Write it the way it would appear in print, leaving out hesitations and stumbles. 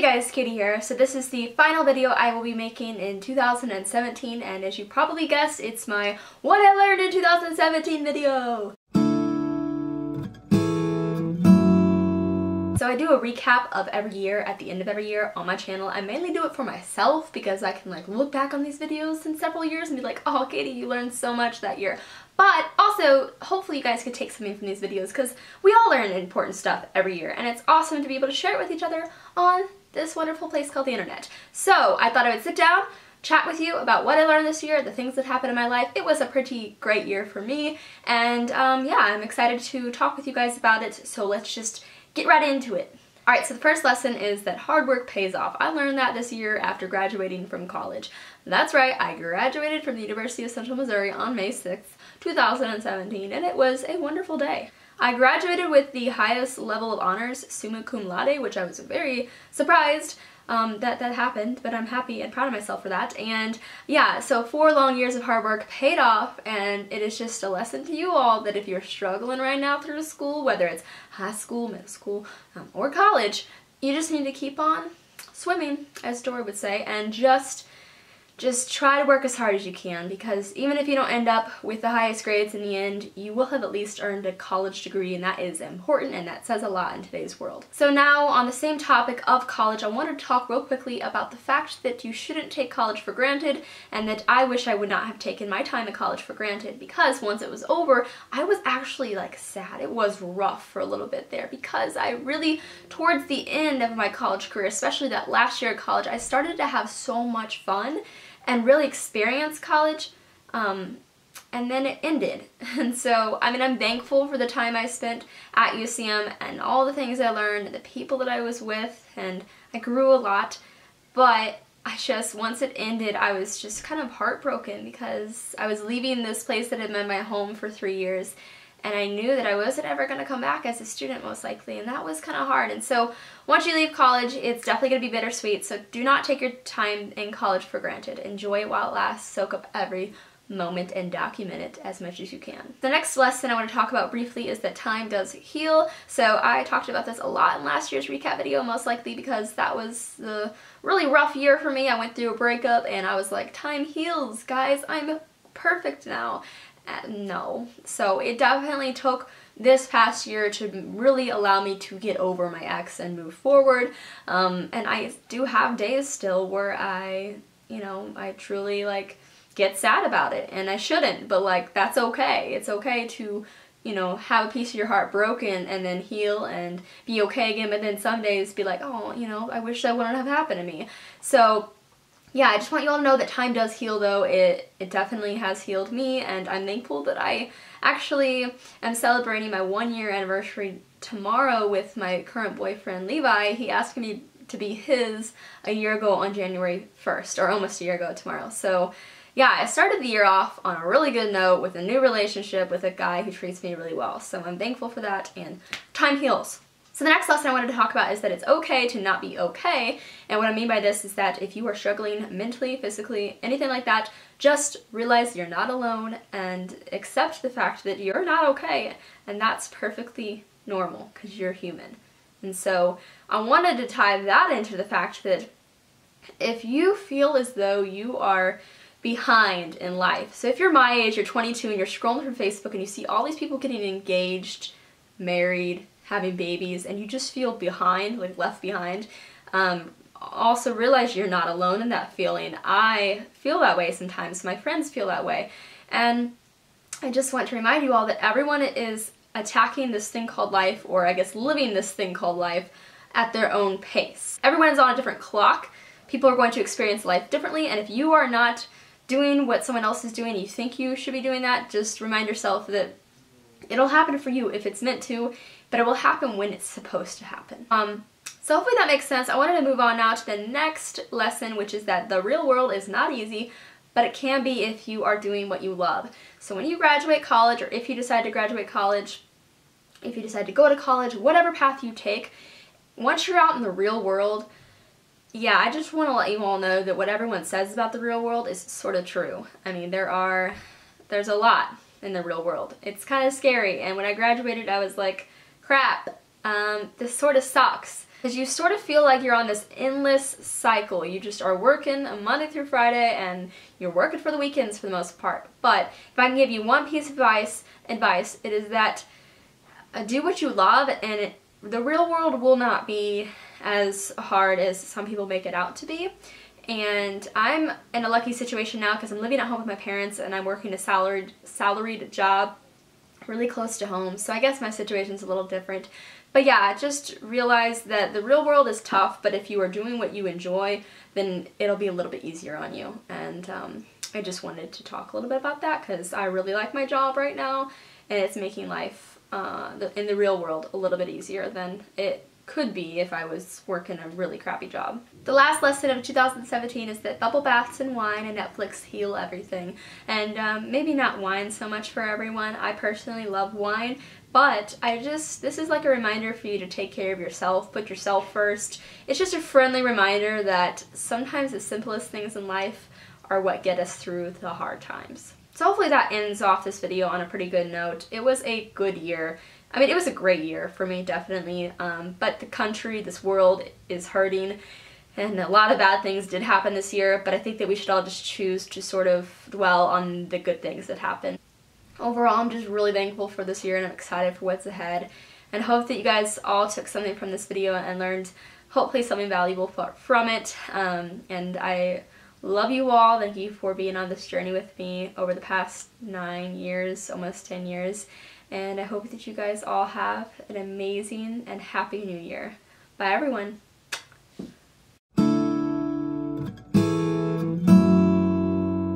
Hey guys, Katie here. So this is the final video I will be making in 2017, and as you probably guessed, it's my What I Learned in 2017 video! So I do a recap of every year at the end of every year on my channel. I mainly do it for myself because I can look back on these videos in several years and be like, oh Katie, you learned so much that year. But also, hopefully you guys could take something from these videos because we all learn important stuff every year, and it's awesome to be able to share it with each other on this wonderful place called the internet. So I thought I would sit down, chat with you about what I learned this year, the things that happened in my life. It was a pretty great year for me, and yeah, I'm excited to talk with you guys about it, so let's just get right into it. Alright, so the first lesson is that hard work pays off. I learned that this year after graduating from college. That's right, I graduated from the University of Central Missouri on May 6th, 2017, and it was a wonderful day. I graduated with the highest level of honors, summa cum laude, which I was very surprised that happened, but I'm happy and proud of myself for that. And yeah, so 4 long years of hard work paid off, and it is just a lesson to you all that if you're struggling right now through school, whether it's high school, middle school, or college, you just need to keep on swimming, as Dory would say, and just try to work as hard as you can, because even if you don't end up with the highest grades in the end, you will have at least earned a college degree, and that is important, and that says a lot in today's world. So now, on the same topic of college, I wanted to talk real quickly about the fact that you shouldn't take college for granted, and that I wish I would not have taken my time at college for granted, because once it was over, I was actually sad. It was rough for a little bit there, because I really, towards the end of my college career, especially that last year of college, I started to have so much fun and really experience college, and then it ended. And so, I mean, I'm thankful for the time I spent at UCM and all the things I learned, and the people that I was with, and I grew a lot, but once it ended, I was just kind of heartbroken because I was leaving this place that had been my home for 3 years, and I knew that I wasn't ever going to come back as a student, most likely, and that was kind of hard. And so once you leave college, it's definitely going to be bittersweet, so do not take your time in college for granted. Enjoy it while it lasts, soak up every moment, and document it as much as you can. The next lesson I want to talk about briefly is that time does heal. So I talked about this a lot in last year's recap video, most likely because that was the really rough year for me. I went through a breakup, and I was like, time heals, guys, I'm perfect now. No. So it definitely took this past year to really allow me to get over my ex and move forward. And I do have days still where I truly get sad about it, and I shouldn't, but that's okay. It's okay to, have a piece of your heart broken and then heal and be okay again, but then some days be like, oh, I wish that wouldn't have happened to me. So yeah, I just want you all to know that time does heal, though. It definitely has healed me, and I'm thankful that I actually am celebrating my 1-year anniversary tomorrow with my current boyfriend, Levi. He asked me to be his a year ago on January 1st, or almost a year ago tomorrow. So yeah, I started the year off on a really good note with a new relationship with a guy who treats me really well. So I'm thankful for that, and time heals. So the next lesson I wanted to talk about is that it's okay to not be okay, and what I mean by this is that if you are struggling mentally, physically, anything like that, just realize you're not alone and accept the fact that you're not okay, and that's perfectly normal because you're human. And so I wanted to tie that into the fact that if you feel as though you are behind in life, so if you're my age, you're 22, and you're scrolling through Facebook and you see all these people getting engaged, married, having babies, and you just feel behind, left behind, also realize you're not alone in that feeling. I feel that way sometimes. My friends feel that way. And I just want to remind you all that everyone is attacking this thing called life, or I guess living this thing called life, at their own pace. Everyone is on a different clock. People are going to experience life differently, and if you are not doing what someone else is doing, you think you should be doing that, just remind yourself that it'll happen for you if it's meant to, but it will happen when it's supposed to happen. So hopefully that makes sense. I wanted to move on now to the next lesson, which is that the real world is not easy, but it can be if you are doing what you love. So when you graduate college, or if you decide to graduate college, if you decide to go to college, whatever path you take, once you're out in the real world, yeah, I just want to let you all know that what everyone says about the real world is sort of true. I mean, there's a lot in the real world. It's kind of scary, and when I graduated, I was like, crap, this sort of sucks. Because you sort of feel like you're on this endless cycle. You just are working Monday through Friday and you're working for the weekends for the most part. But if I can give you one piece of advice, it is that do what you love, and the real world will not be as hard as some people make it out to be. And I'm in a lucky situation now because I'm living at home with my parents and I'm working a salaried job really close to home. So I guess my situation's a little different. But yeah, just realize that the real world is tough, but if you are doing what you enjoy, then it'll be a little bit easier on you. And I just wanted to talk a little bit about that because I really like my job right now, and it's making life in the real world a little bit easier than it could be if I was working a really crappy job. The last lesson of 2017 is that bubble baths and wine and Netflix heal everything. And maybe not wine so much for everyone. I personally love wine, but this is like a reminder for you to take care of yourself, put yourself first. It's just a friendly reminder that sometimes the simplest things in life are what get us through the hard times. So hopefully that ends off this video on a pretty good note. It was a good year. I mean, it was a great year for me, definitely, but the country, this world is hurting, and a lot of bad things did happen this year, but I think that we should all just choose to sort of dwell on the good things that happened. Overall, I'm just really thankful for this year, and I'm excited for what's ahead, and hope that you guys all took something from this video and learned, hopefully, something valuable from it, and I love you all. Thank you for being on this journey with me over the past 9 years, almost 10 years. And I hope that you guys all have an amazing and happy new year. Bye everyone.